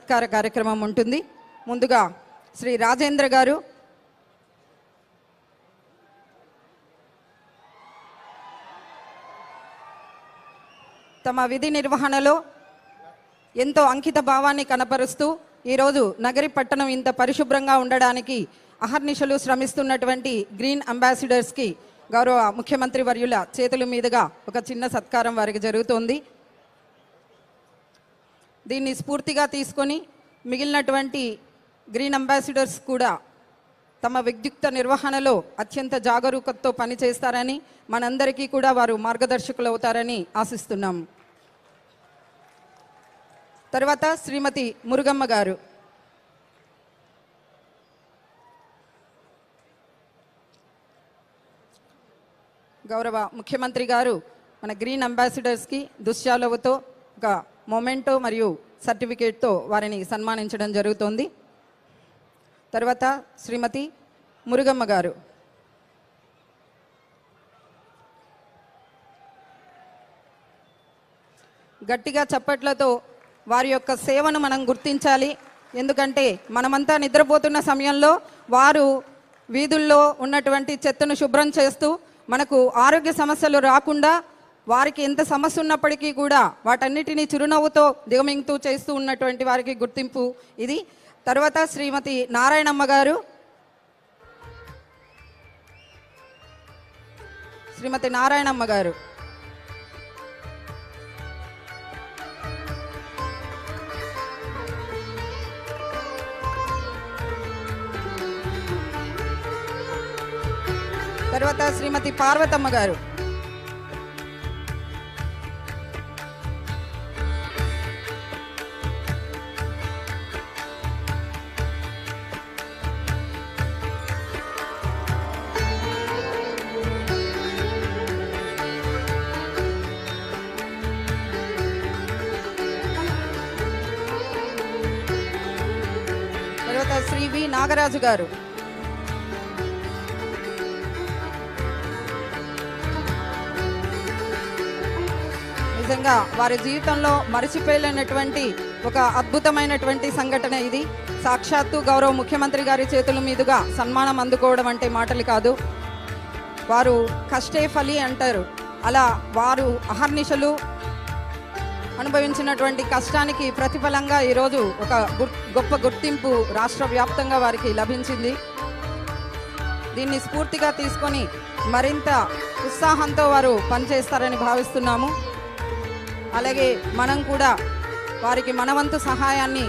సత్కార కార్యక్రమం ఉంటుంది. ముందుగా శ్రీ రాజేంద్ర గారు తమ విధి నిర్వహణలో ఎంతో అంకిత భావాన్ని కనపరుస్తూ ఈరోజు నగరి పట్టణం ఇంత పరిశుభ్రంగా ఉండడానికి అహర్నిశలు శ్రమిస్తున్నటువంటి గ్రీన్ అంబాసిడర్స్కి గౌరవ ముఖ్యమంత్రి వర్యుల చేతుల మీదుగా ఒక చిన్న సత్కారం వారికి జరుగుతోంది. దీన్ని స్ఫూర్తిగా తీసుకొని మిగిలినటువంటి గ్రీన్ అంబాసిడర్స్ కూడా తమ విద్యుక్త నిర్వహణలో అత్యంత జాగరూకతతో పనిచేస్తారని, మనందరికీ కూడా వారు మార్గదర్శకులు అవుతారని ఆశిస్తున్నాం. తర్వాత శ్రీమతి మురుగమ్మ గారు. గౌరవ ముఖ్యమంత్రి గారు మన గ్రీన్ అంబాసిడర్స్కి దుశ్శాలువతో ఒక మొమెంటో మరియు సర్టిఫికేట్తో వారిని సన్మానించడం జరుగుతోంది. తర్వాత శ్రీమతి మురుగమ్మ గారు. గట్టిగా చప్పట్లతో వారి యొక్క సేవను మనం గుర్తించాలి. ఎందుకంటే మనమంతా నిద్రపోతున్న సమయంలో వారు వీధుల్లో ఉన్నటువంటి చెత్తను శుభ్రం చేస్తూ మనకు ఆరోగ్య సమస్యలు రాకుండా వారికి ఎంత సమస్య ఉన్నప్పటికీ కూడా వాటన్నిటినీ చిరునవ్వుతో దిగమింగుతూ చేస్తూ ఉన్నటువంటి వారికి గుర్తింపు ఇది. తర్వాత శ్రీమతి నారాయణమ్మ గారు. శ్రీమతి నారాయణమ్మ గారు. తర్వాత శ్రీమతి పార్వతమ్మ గారు. తర్వాత శ్రీ వి నాగరాజు గారు. నిజంగా వారి జీవితంలో మరిచిపోలేనటువంటి ఒక అద్భుతమైనటువంటి సంఘటన ఇది. సాక్షాత్తు గౌరవ ముఖ్యమంత్రి గారి చేతుల మీదుగా సన్మానం అందుకోవడం అంటే మాటలు కాదు. వారు కష్టే ఫలి అంటారు. అలా వారు అహర్నిశలు అనుభవించినటువంటి కష్టానికి ప్రతిఫలంగా ఈరోజు ఒక గొప్ప గుర్తింపు రాష్ట్ర వ్యాప్తంగా వారికి లభించింది. దీన్ని స్ఫూర్తిగా తీసుకొని మరింత ఉత్సాహంతో వారు పనిచేస్తారని భావిస్తున్నాము. అలాగే మనం కూడా వారికి మనవంతు సహాయాన్ని